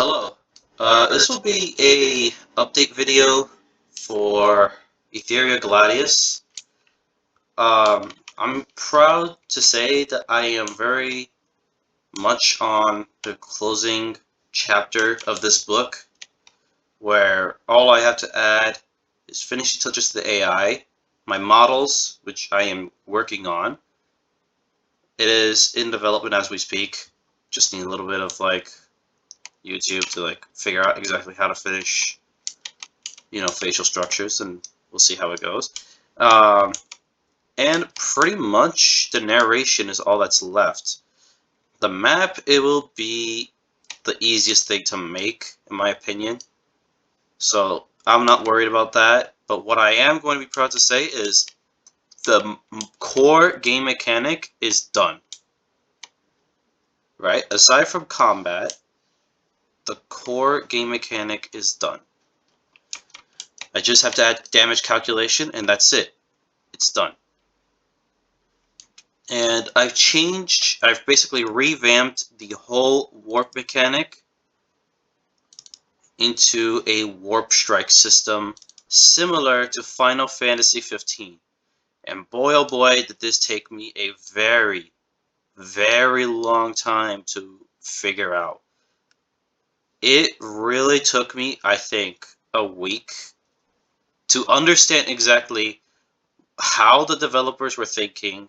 Hello. This will be a update video for EtherealGladius. I'm proud to say that I am very much on the closing chapter of this book, where all I have to add is finishing touches to the AI, my models, which I am working on. It is in development as we speak. Just need a little bit of YouTube to figure out exactly how to finish, facial structures, and we'll see how it goes. And pretty much the narration is all that's left. The map, it will be the easiest thing to make, in my opinion. So I'm not worried about that. But what I am going to be proud to say is the core game mechanic is done. Right? Aside from combat, the core game mechanic is done. I just have to add damage calculation, and that's it. It's done. And I've basically revamped the whole warp mechanic into a warp strike system similar to Final Fantasy 15. And boy oh boy, did this take me a very, very long time to figure out. It really took me, I think, a week to understand exactly how the developers were thinking,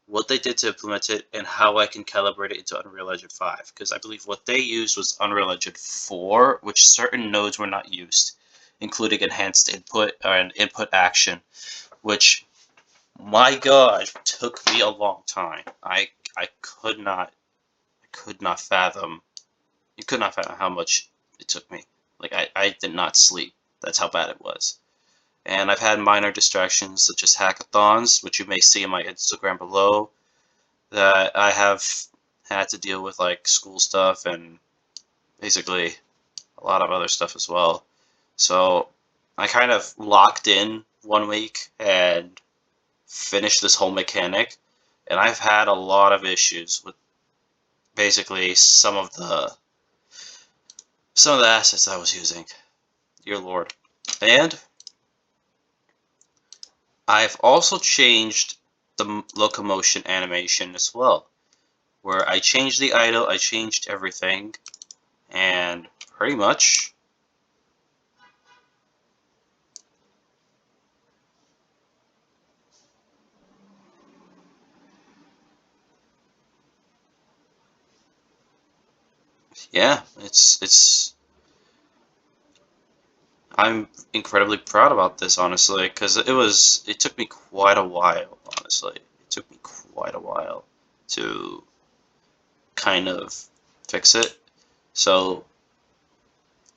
what they did to implement it, and how I can calibrate it into Unreal Engine 5. Because I believe what they used was Unreal Engine 4, which certain nodes were not used, including enhanced input and input action, which, my God, took me a long time. I could not fathom. You could not fathom how much it took me. I did not sleep. That's how bad it was. And I've had minor distractions such as hackathons, which you may see in my Instagram below, that I have had to deal with, like school stuff and basically a lot of other stuff as well. So I kind of locked in 1 week and finished this whole mechanic, and I've had a lot of issues with basically some of the assets I was using. Dear Lord. And I've also changed the locomotion animation as well, where I changed the idle, I changed everything, and pretty much yeah, it's I'm incredibly proud about this, honestly, because it took me quite a while, honestly. It took me quite a while to kind of fix it. So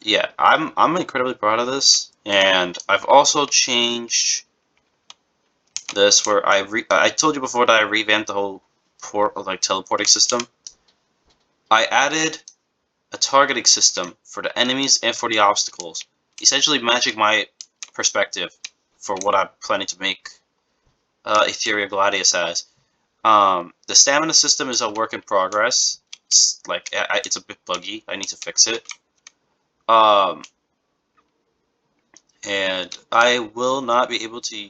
yeah, I'm incredibly proud of this, and I've also changed this where I told you before that I revamped the whole teleporting system. I added a targeting system for the enemies and for the obstacles, essentially matching my perspective for what I'm planning to make EtherealGladius as. The stamina system is a work in progress. It's it's a bit buggy. I need to fix it. And I will not be able to.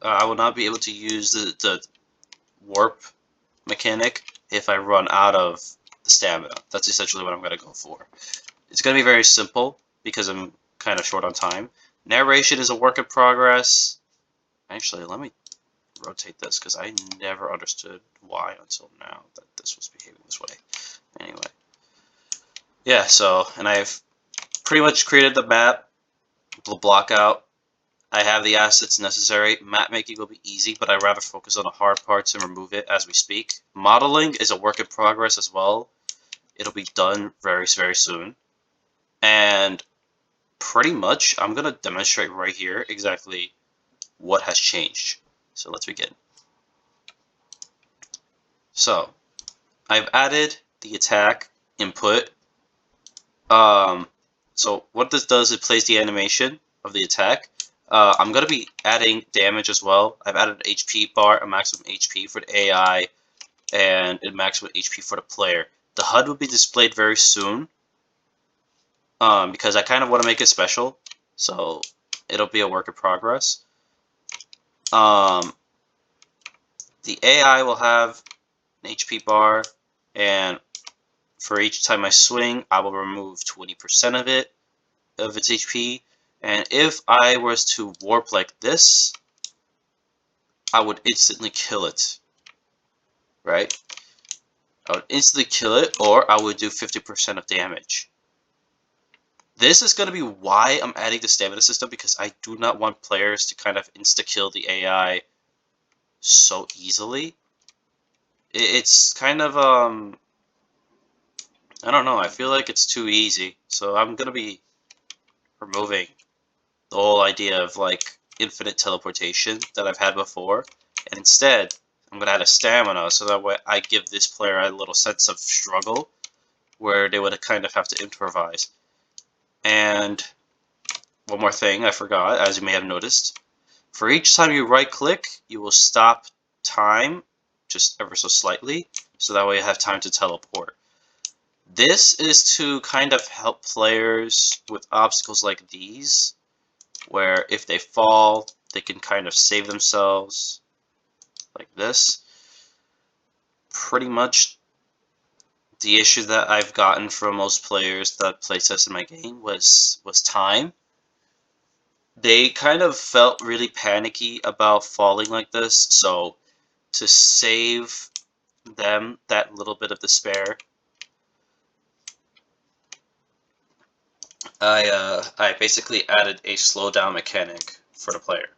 I will not be able to use the warp mechanic if I run out of the stamina. That's essentially what I'm going to go for. It's going to be very simple because I'm kind of short on time. Narration is a work in progress. Actually, let me rotate this because I never understood why until now that this was behaving this way. Anyway. Yeah, so, and I've pretty much created the map, the block out. I have the assets necessary. Map making will be easy, but I'd rather focus on the hard parts and remove it as we speak. Modeling is a work in progress as well. It'll be done very, very soon. And pretty much, I'm going to demonstrate right here exactly what has changed. So let's begin. So, I've added the attack input. So what this does, it plays the animation of the attack. I'm going to be adding damage as well. I've added an HP bar, a maximum HP for the AI, and a maximum HP for the player. The HUD will be displayed very soon, because I kind of want to make it special, so it'll be a work in progress. The AI will have an HP bar, and for each time I swing, I will remove 20% of its HP. And if I was to warp like this, I would instantly kill it. Right? I would instantly kill it, or I would do 50% of damage. This is going to be why I'm adding the stamina system, because I do not want players to kind of insta-kill the AI so easily. It's kind of, I don't know, I feel like it's too easy. So I'm going to be removing the whole idea of like infinite teleportation that I've had before. And instead, I'm going to add a stamina, so that way I give this player a little sense of struggle where they would kind of have to improvise. And one more thing I forgot, as you may have noticed. For each time you right click, you will stop time just ever so slightly, so that way you have time to teleport. This is to kind of help players with obstacles like these, where if they fall, they can kind of save themselves like this. Pretty much the issue that I've gotten from most players that play test in my game was time. They kind of felt really panicky about falling like this, so to save them that little bit of despair, I basically added a slowdown mechanic for the player,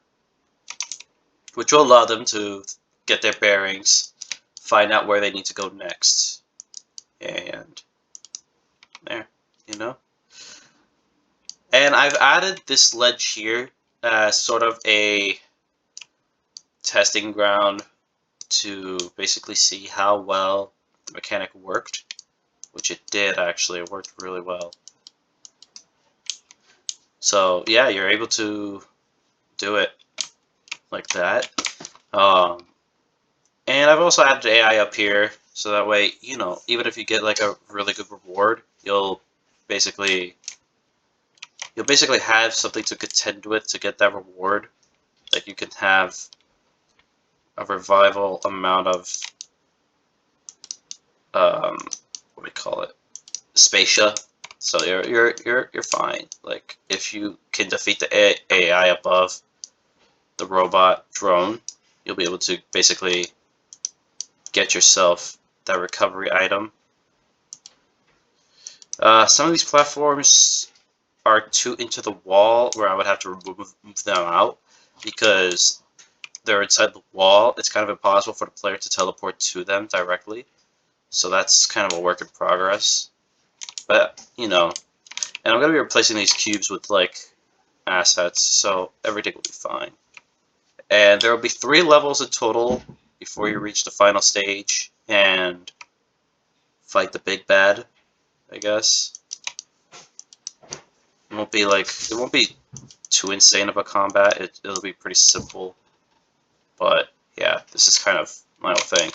which will allow them to get their bearings, find out where they need to go next, and there, you know. And I've added this ledge here as sort of a testing ground to basically see how well the mechanic worked, which it did actually. It worked really well. So yeah, you're able to do it like that. And I've also added AI up here, so that way, you know, even if you get like a really good reward, you'll basically have something to contend with to get that reward. Like you can have a revival amount of what do we call it? Spacia. So you're fine. Like if you can defeat the AI above the robot drone, you'll be able to basically get yourself that recovery item. Some of these platforms are too into the wall where I would have to move them out because they're inside the wall. It's kind of impossible for the player to teleport to them directly. So that's kind of a work in progress. But, you know, and I'm going to be replacing these cubes with, like, assets, so everything will be fine. And there will be 3 levels in total before you reach the final stage and fight the big bad, I guess. It won't be too insane of a combat. It'll be pretty simple. But, yeah, this is kind of my whole thing.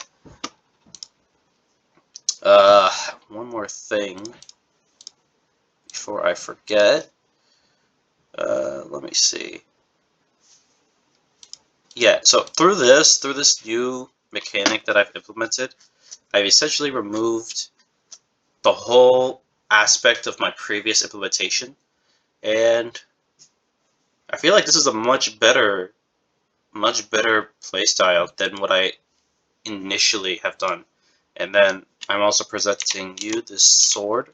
One more thing before I forget. Let me see. Yeah, so through this new mechanic that I've implemented, I've essentially removed the whole aspect of my previous implementation, and I feel like this is a much better playstyle than what I initially have done. And then I'm also presenting you this sword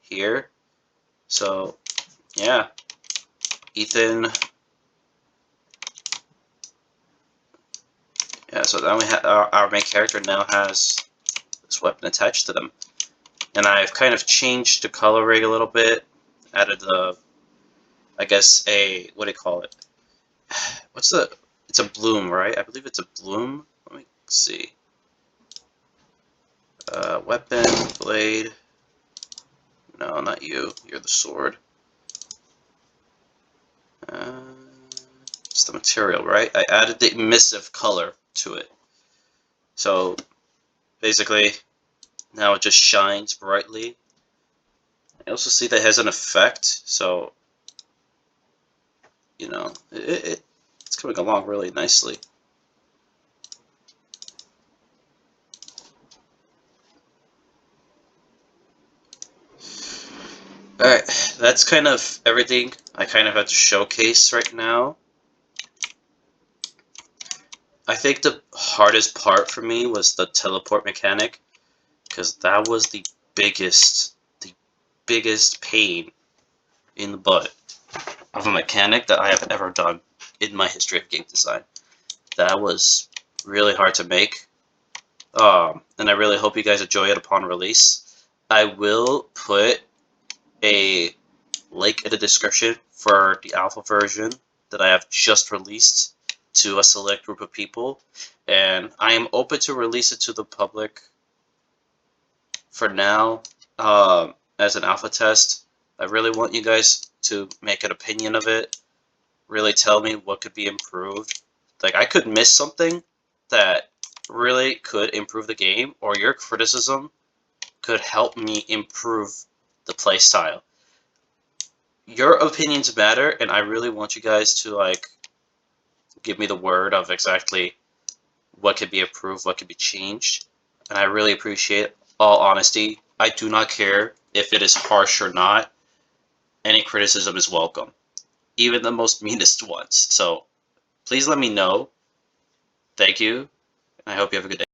here. So yeah, Ethan. Yeah, so then we have our main character now has this weapon attached to them, and I've kind of changed the coloring a little bit. Added the, I guess what do you call it? It's a bloom, right? I believe it's a bloom. Let me see. Weapon, blade. No, not you. You're the sword. It's the material, right? I added the emissive color to it. So basically, now it just shines brightly. You also see that it has an effect, so you know it's coming along really nicely. Alright, that's kind of everything I kind of had to showcase right now. I think the hardest part for me was the teleport mechanic, because that was the biggest pain in the butt of a mechanic that I have ever done in my history of game design. That was really hard to make, and I really hope you guys enjoy it upon release. I will put a link in the description for the alpha version that I have just released to a select group of people, and I am open to release it to the public for now as an alpha test. I really want you guys to make an opinion of it, really tell me what could be improved. Like, I could miss something that really could improve the game, or your criticism could help me improve the playstyle. Your opinions matter, and I really want you guys to, like, give me the word of exactly what could be improved, what could be changed. And I really appreciate all honesty. I do not care if it is harsh or not. Any criticism is welcome, even the most meanest ones. So please let me know. Thank you, and I hope you have a good day.